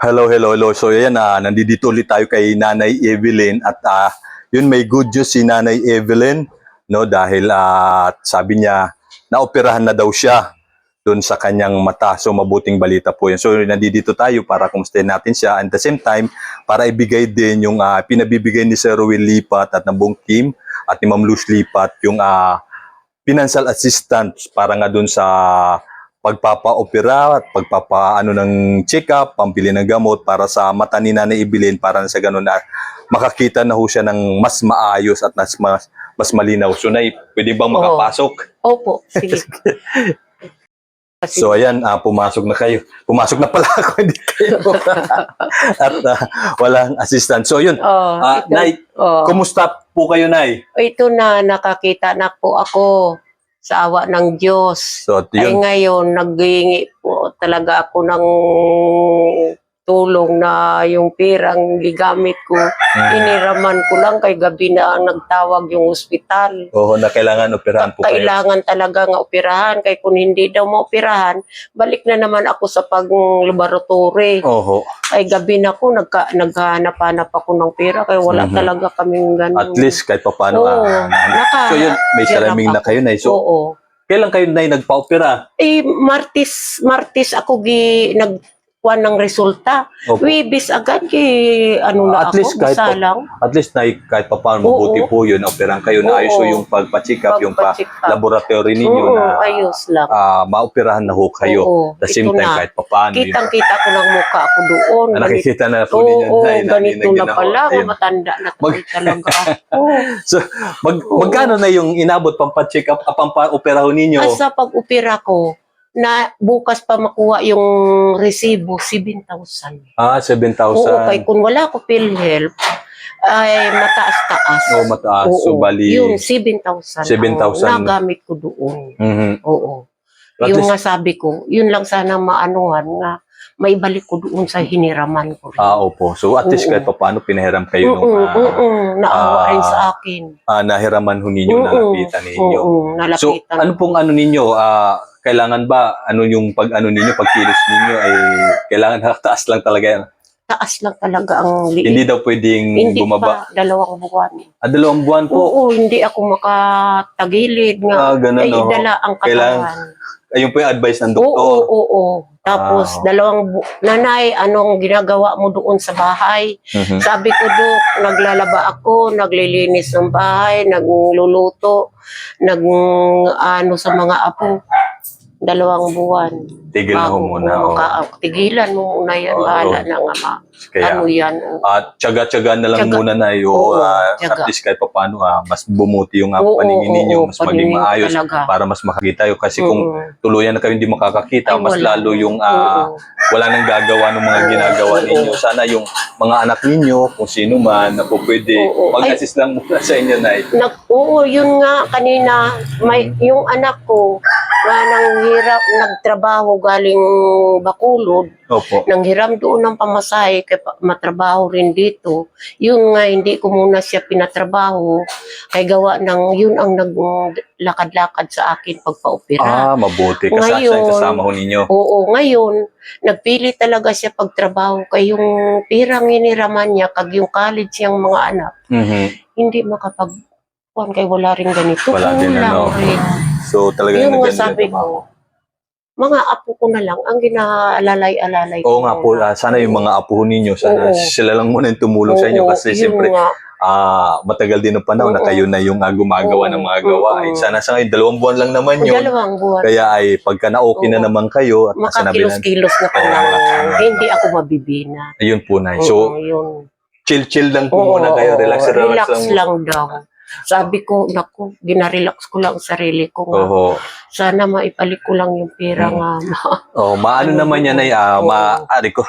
Hello, hello, hello. So yan, nandito ulit tayo kay Nanay Evelyn at yun may good news si Nanay Evelyn, no, dahil sabi niya naoperahan na daw siya doon sa kanyang mata. So mabuting balita po yan. So nandito tayo para kumustahin natin siya and at the same time para ibigay din yung pinabibigay ni Sir Will Lipat at ng buong team at ni Ma'am Luz Lipat yung financial assistance para nga doon sa pagpapa-opera at pagpapaano ng check-up, pambili ng gamot para sa mata ni Nanay Evelyn para sa ganun na makakita na ho siya ng mas maayos at mas malinaw. So, Nay, pwede bang makapasok? Opo, sige. So, ayan, pumasok na kayo. Pumasok na pala ako, hindi kayo. At walang assistant. So, yun. Nay, kumusta po kayo, Nay? Ito na, nakakita na po ako sa awa ng Diyos. So, Ay yun. ngayon, naghihingi po talaga ako ng tulong na yung pirang gigamit ko. Iniraman ko lang kay gabi na nagtawag yung ospital. Oo, na kailangan operahan po kayo. Kailangan talaga nga operahan. Kaya kung hindi daw maoperahan, balik na naman ako sa pag-laboratory. Oo. Ay gabi na ko, naghahanap-hanap ako ng pera. Kaya wala talaga kaming ganun. At least kahit pa paano. Oo. So yun, may salamin na kayo, Nay. So, Oo. kailan kayo, Nay, nagpa-opera? Martis ako nagkuhan ng resulta. Opo. Wibis agad na At ako, least kahit basta lang. At least, Nay, kahit pa paano mabuti Oo. po yun, operahan kayo na ayos Oo. so yung pagpa-check up, yung Pagpa-check up. laboratory ninyo Oo, na ayos lang. maoperahan na ho kayo. Oo, The same ito time, na. kahit pa paano yun. Kitang-kita ko ng mukha ako doon. Nakikita na po ninyo, Oo, Nay, ganito na ginawa. pala. Ayun. Matanda na talaga ako. So, magkano na yung inabot pampa-check up, pampa-opera ho ninyo? At sa pag-opera ko, na bukas pa makuha yung resibo, 7,000. 7,000. Oo, kay kung wala ko PhilHealth, ay mataas-taas. Oo, mataas. Oo, So, bali, yung 7,000 7,000. ang nagamit ko doon. Mhm. Oo. At Yung least- nga sabi ko, yun lang sana maanuhan nga, may balik ko doon sa hiniraman ko. Opo. So, at least Oo. kahit pa paano pinahirap kayo nung Naawa rin sa akin. nahiraman ho ninyo, nalapitan ninyo. Oo, So, nalapitan. ano pong ano ninyo, kailangan ba, yung pag-ano ninyo, pagkilos ninyo, ay kailangan nakataas lang talaga yan? Taas lang talaga ang liit. Hindi daw pwedeng Hindi bumaba? pa, 2 buwan. 2 buwan po? Oo, hindi ako makatagilid nga. Ganun, Ay, no? idala ang katawan. Ayun po yung advice ng Oo, doktor. oo. Tapos, nanay, anong ginagawa mo doon sa bahay? Mhm. Sabi ko, Dok, naglalaba ako, naglilinis ng bahay, nagluluto, sa mga apo. 2 buwan. Tigil na ho muna. Tigilan mo muna yan. Oo. Bahala na nga Kaya, yan. at tsaga-tsaga na lang Tsaga. muna na Oo, at tsaga. least kahit pa paano, mas bumuti yung Oo, paningin ninyo, oo, mas maging paningin maayos talaga. para mas makakita yun. Kasi kung tuluyan na kayo hindi makakakita, Ay, mas wala. lalo yung Oo. wala nang gagawa ng mga ginagawa Oo. ninyo. Sana yung mga anak ninyo, kung sino man, na po pwede, Oo. mag-assist lang muna sa inyo, Nay. Oo, yun nga kanina, yung anak ko, na nanghirap, nagtrabaho galing Bacolod, Opo. nanghiram doon ng pamasahe, kaya matrabaho rin dito. Yun nga, hindi ko muna siya pinatrabaho, kay gawa ng, yun ang naglakad-lakad sa akin pagpa-opera. Mabuti. Kasi Ngayon, yung kasama ho ninyo. Oo, ngayon, nagpili talaga siya pagtrabaho, kay yung pirang iniraman niya, kag yung college niyang mga anak, Mhm. hindi kay wala rin ganito. Wala din, Kulang ano. rin. So talaga Yung yung nga sabi ko, mga apo ko na lang ang ginaalalay-alalay ko. Oo nga po, sana yung mga apo ho ninyo, sana Oo. sila lang muna yung tumulong sa inyo kasi yun siyempre nga. matagal din ang panahon na Oo. kayo na yung gumagawa Oo. ng mga gawain. Sana sa ngayon, 2 buwan lang naman yun. 2 buwan. Kaya ay pagka na-okay na Oo. naman kayo at sinabi na, Makakilos-kilos na po Oo, lang. makakano. Hindi ako mabibina. ayun po na. Oo, So, yun. chill-chill lang po muna kayo. Relax lang daw. Sabi ko, naku, ginarelax ko lang ang sarili ko. Nga. Oo. Sana maipalik ko lang yung pera nga. Maano naman yan ay, maaari ko.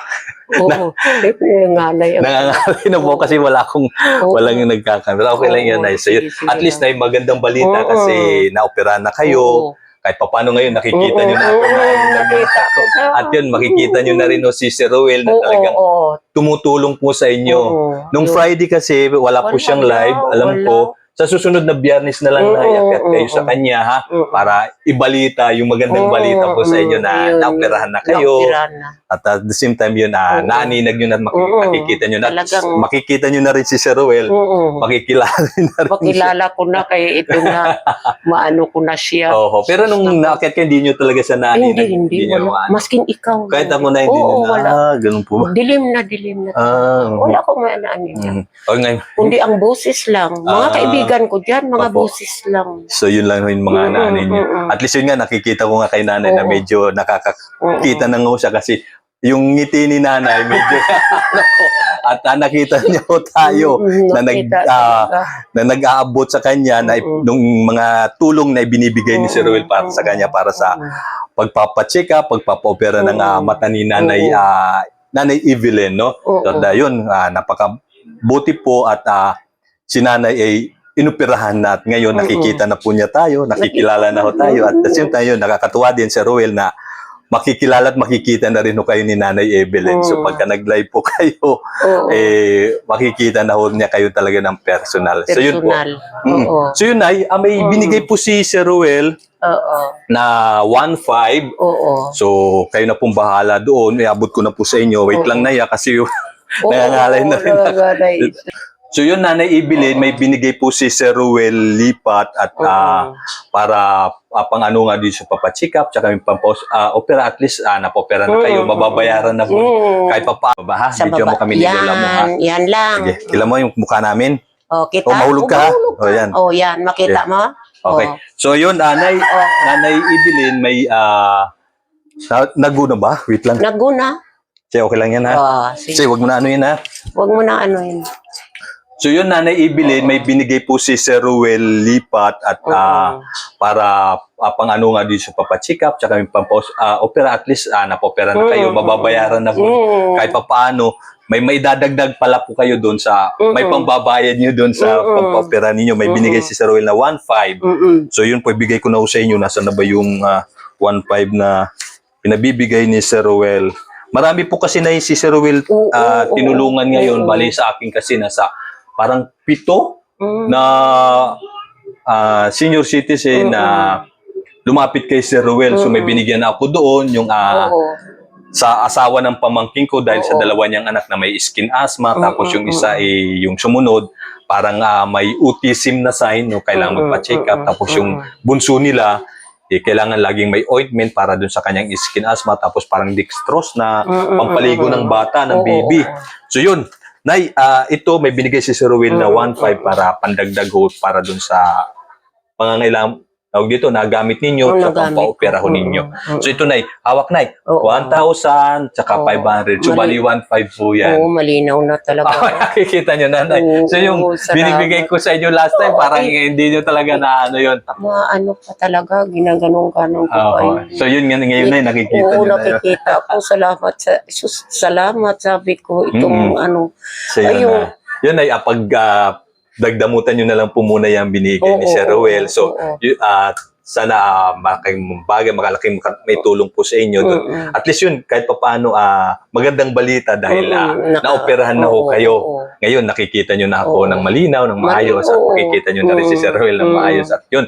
Oo. Yung nganay. Nangangalay na po kasi walang yung nagkakamera. Okay lang yan ay. So, yun, Sige at least lang. ay magandang balita Oo. kasi naoperahan na kayo. Oo. Kahit paano ngayon, nakikita nyo na ako Nakita ko na. At yun, makikita nyo na rin si Sir Ruel na talagang Oo. tumutulong po sa inyo. Oo. Nung Yun. Friday kasi, wala po Wala siyang na, live. Alam wala. ko, sa susunod na Biyernes na lang na iakyat kayo sa kanya, ha? Para ibalita yung magandang balita po sa inyo na Ayun, naoperahan na kayo. naoperahan na. At at the same time yun, naaninag nyo na at makikita nyo na. Talagang- Makikita nyo na rin si Sir Ruel. Makikilala nyo na rin siya. Pakilala ko na kaya ito na maano ko na siya. Oho. Pero nung naakyat ka, hindi nyo talaga siya naaninag. Hindi, nyo wala. maano. Maskin ikaw. Kahit ako na hindi Oo, nyo na. wala. Ganun po ba? Dilim na. Wala akong maanaan niya. O ngayon, Kundi ang boses lang. Mga kaibigan ko dyan, mga Opo. boses lang. so yun lang yung mga nanay niyo. At least yun nga, nakikita ko nga kay nanay na medyo nakakakita na nga siya kasi yung ngiti ni nanay medyo at nakita niyo tayo na na nag-aabot sa kanya na nung mga tulong na ibinibigay ni Sir Ruel para sa kanya para sa pagpapacheck up, pagpapa-opera ng mata ni nanay Nanay Evelyn, no? So yun, napakabuti po at si nanay ay inoperahan na at ngayon nakikita na po niya tayo, nakikilala na ho tayo at the same time yun, nakakatuwa din Sir Ruel na makikilala at makikita na rin ho kayo ni Nanay Evelyn. So pagka nag-live po kayo, makikita na ho niya kayo talaga ng personal. So yun po. So yun ay, may binigay po si Sir Ruel na 1.5. So kayo na pong bahala doon. Iabot ko na po sa inyo. Wait lang na ya kasi nangangalay na rin ako. So yun, Nanay Evelyn, may binigay po si Sir Ruel Lipat at para pang-ano nga dito sa papacheck up, tsaka yung opera, at least napopera na kayo, mababayaran na po. Kahit pa paano ba ha? Video mo kami ni Lola mo ha? Yan lang. Sige, kila mo yung mukha namin. Kita? Mahulog ka ha? Yan. Yan, makita mo? Okay. So yun, Nanay Evelyn, may naguna ba? Wait lang. Naguna. Sige, okay lang yan ha? Sige, wag mo na ano yun ha? Wag mo na ano yun. So yun, Nanay Evelyn, may binigay po si Sir Ruel Lipat at para pang-ano nga dito sa papacheck up, tsaka yung opera, at least napopera na kayo, mababayaran na po. Kahit pa paano, may maidadagdag pala po kayo doon sa, may pambabayad nyo doon sa pag-opera ninyo. May binigay si Sir Ruel na 1.5. So yun po, ibigay ko na po sa inyo. Nasaan na ba yung 1.5 na pinabibigay ni Sir Ruel? Marami po kasi na si Sir Ruel tinulungan ngayon. Bali sa akin kasi nasa parang 7 na senior citizen na lumapit kay Sir Ruel. So may binigyan ako doon yung sa asawa ng pamangking ko dahil sa dalawa niyang anak na may skin asthma. Tapos yung isa ay yung sumunod parang may autism na sign, no, kailangan magpa-check up. Tapos yung bunso nila kailangan laging may ointment para dun sa kanyang skin asthma. Tapos parang dextrose na pampaligo ng bata, ng baby. So yun, Nay, ito may binigay si Sir Ruel na 1.5 para pandagdag ho para dun sa pangangailangan dito na gamit ninyo sa pampa-opera ho ninyo. So ito, Nay, hawak, Nay. 1,000 tsaka 500. So bali 1.5 po yan. Oo, malinaw na talaga. Nakikita nyo na, Nay. So yung binibigay ko sa inyo last time, parang hindi nyo talaga na ano yun. Ano pa talaga, ginaganong-ganong ko pa yun. So yun ngayon, Nay, nakikita nyo na yun. Nakikita ko. Salamat, sabi ko. Itong So yun ay dagdamutan nyo na lang po muna yung binigay ni Sir Ruel. So, sana malaking may tulong po sa inyo doon. At least yun, kahit pa paano, magandang balita dahil naoperahan na ho kayo. Ngayon, nakikita nyo na ako ng malinaw, ng maayos, at makikita nyo na rin si Sir Ruel ng maayos. At yun,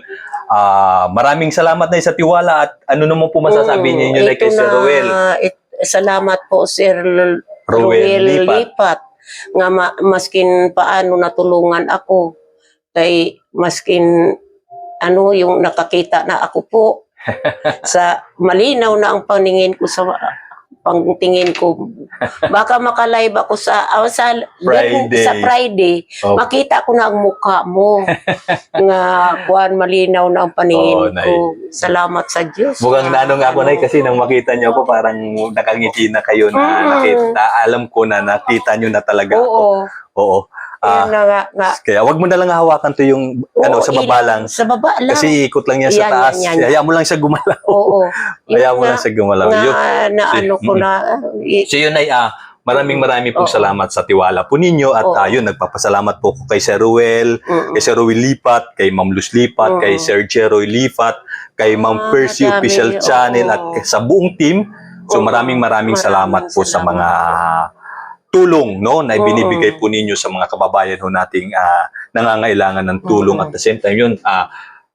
maraming salamat na sa tiwala at ano naman po masasabi niyo kay Sir Ruel? Salamat po, Sir Ruel Lipat. Nga maskin paano natulungan ako kay maskin yung nakakita na ako po sa malinaw na ang paningin ko sa pangtingin ko baka makalive ako sa Friday. Makita ko na ang mukha mo nga kuan malinaw na ang paningin ko. Salamat sa Diyos. Mukhang nanong ako, Nay, kasi nang makita niyo ako parang nakangiti na kayo na alam ko na nakita niyo na talaga ako. Oo. Kaya wag mo na lang hawakan to yung sa baba lang. Sa baba lang. Kasi ikot lang yan sa taas. Hayaan mo lang siya gumalaw. Oo. Hayaan mo lang siya gumalaw. So yun ay maraming pong salamat sa tiwala po ninyo at yun, nagpapasalamat po ko kay Sir Ruel, kay Sir Ruel Lipat, kay Ma'am Luz Lipat, kay Sir Jeroy Lipat, kay Ma'am Percy Official Channel at sa buong team. So maraming salamat po sa mga tulong, no, na ibinibigay po ninyo sa mga kababayan ho nating nangangailangan ng tulong. At the same time yun,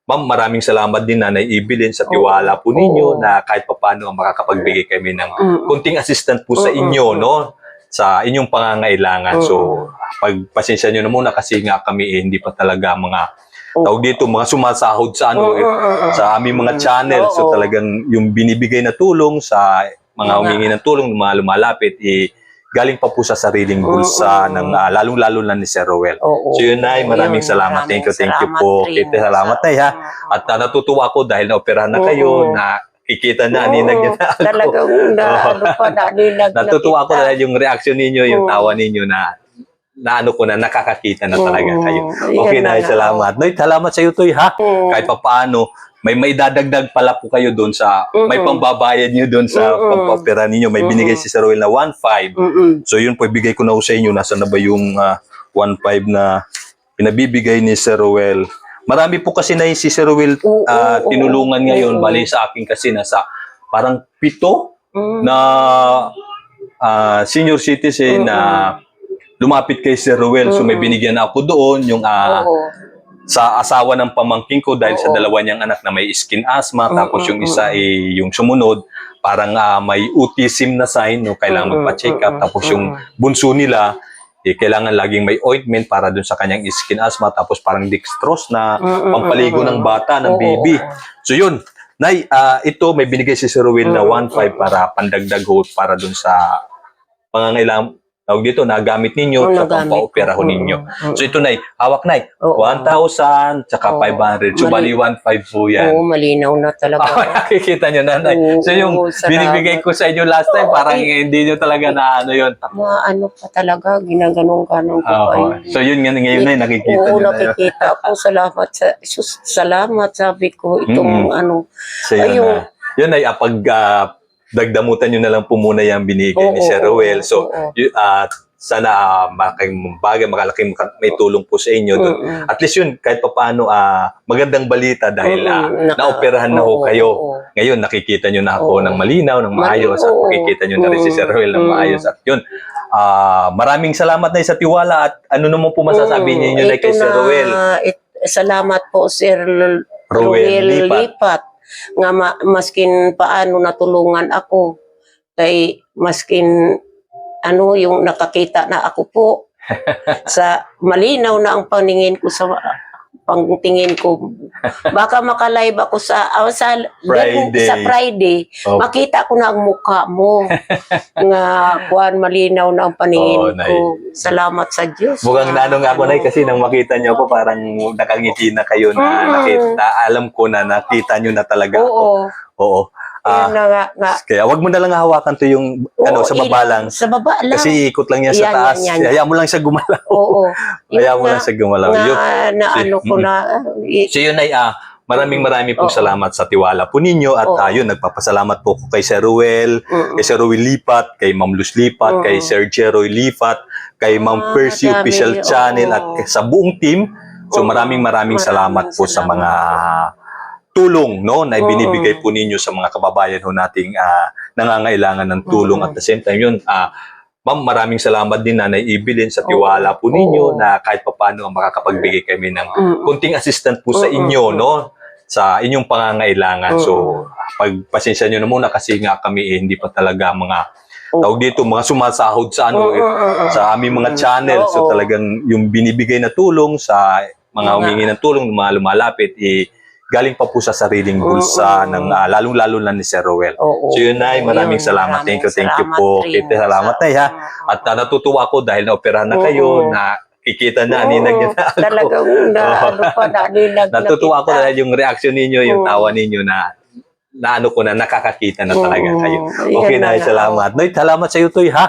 ma'am, maraming salamat din Nanay Evelyn sa tiwala po ninyo na kahit papaano makakapagbigay kami ng kunting assistant po sa inyo, no, sa inyong pangangailangan. So, pagpasensya nyo na muna kasi nga kami hindi pa talaga mga tawag dito, mga sumasahod sa sa aming mga channel. So, talagang yung binibigay na tulong sa mga humingi ng tulong, mga lumalapit, galing pa po sa sariling bulsa ng lalong-lalo na ni Sir Rowel. So yun, Nay, maraming salamat. Thank you po. Salamat, Nay, ha. At natutuwa ko dahil naoperahan na kayo, na kikita na, ninag niya na ako. Talagang naninag. Natutuwa ko dahil yung reaction ninyo, yung tawa ninyo na ano ko na, nakakakita na talaga kayo. Okay, Nay, salamat. Nay, salamat sa iyo, Toy, ha. Kahit pa paano, may maidadagdag pala po kayo doon sa, may pambabayad nyo doon sa pampapera ninyo. May binigay si Sir Rowel na 1.5. So yun po, ibigay ko na sa inyo. Nasaan na ba yung 1.5 na pinabibigay ni Sir Rowel? Marami po kasi na si Sir Rowel tinulungan ngayon. Bali sa akin kasi nasa parang 7 na senior citizen na lumapit kay Sir Rowel. So may binigyan na ako doon yung sa asawa ng pamangkin ko dahil sa dalawa niyang anak na may skin asthma, tapos yung isa ay yung sumunod parang may autism na sign, no, kailangan magpa-check up, tapos yung bunso nila kailangan laging may ointment para dun sa kanyang skin asthma, tapos parang dextrose na pampaligo ng bata, ng baby. So yun, Nay, ito may binigay si Sir Rowel na 1.5 para pandagdag host para dun sa pangangailangan tawag dito, nagamit ninyo sa pampaopera ho ninyo. So ito, Nay, hawak, Nay, 1,000 tsaka 500. So bali 1,500 po yan. Oo, malinaw na talaga. Nakikita nyo na, Nay. So yung binibigay ko sa inyo last time, parang hindi nyo talaga na ano yun. Ano pa talaga, ginaganong-ganong ko pa yun. So yun nga ngayon, Nay, nakikita nyo na yun. Nakikita ko. Salamat sa salamat, sabi ko, itong So yun, Nay, dagdamutan nyo na lang po muna yung binigay ni Sir Rowel. So, sana makalaking may tulong po sa inyo doon. At least yun, kahit pa paano, magandang balita dahil naoperahan na ho kayo. Ngayon, nakikita nyo na ako ng malinaw, ng maayos, at makikita nyo na rin si Sir Rowel ng maayos. At yun, maraming salamat na sa tiwala. At ano naman po masasabi ninyo na kay Sir Rowel? Salamat po, Sir Rowel Lipat. Nga maskin paano natulungan ako kay maskin yung nakakita na ako po sa malinaw na ang paningin ko sa pangtingin ko, baka makalive ako sa Friday. Makita ko na ang mukha mo nga kuan, malinaw na ang paningin ko. Salamat sa Diyos. Mukhang nanong ako, Nay, kasi nang makita niyo ako parang nakangiti na kayo na nakita. Alam ko na nakita niyo na talaga ako. Oo. Kaya wag mo na lang hawakan to yung sa baba lang. Sa baba lang. Kasi ikot lang yan sa taas. Hayaan mo lang siya gumalaw. Hayaan mo lang siya gumalaw. So yun, Nay, maraming pong salamat sa tiwala po ninyo. At yun, nagpapasalamat po ko kay Sir Rowel, kay Sir Rowel Lipat, kay Ma'am Luz Lipat, kay Sir Jeroy Lipat, kay Ma'am Percy Official Channel, at sa buong team. So maraming salamat po sa mga tulong, no, na ibinibigay po ninyo sa mga kababayan ho nating nangangailangan ng tulong. At the same time yun, ma'am, maraming salamat din Nanay Evelyn sa tiwala po ninyo na kahit papaano makakapagbigay kami ng kunting assistant po sa inyo, no, sa inyong pangangailangan. So pagpasensya nyo na muna kasi nga kami hindi pa talaga mga tawag dito, mga sumasahod sa sa aming mga channel. So talagang yung binibigay na tulong sa mga humingi ng tulong, mga lumalapit, galing pa po sa sariling bulsa ng lalong-lalo na ni Sir Rowel. So yun, Nay, maraming salamat. Thank you po. Salamat, Nay, ha. At natutuwa ko dahil naoperahan na kayo, na kikita na, ninag niya na ako. Talagang naninag. Natutuwa ko dahil yung reaction ninyo, yung tawa ninyo na ano ko na, nakakakita na talaga kayo. Okay, Nay, salamat. Nay, salamat sa iyo, Toy, ha.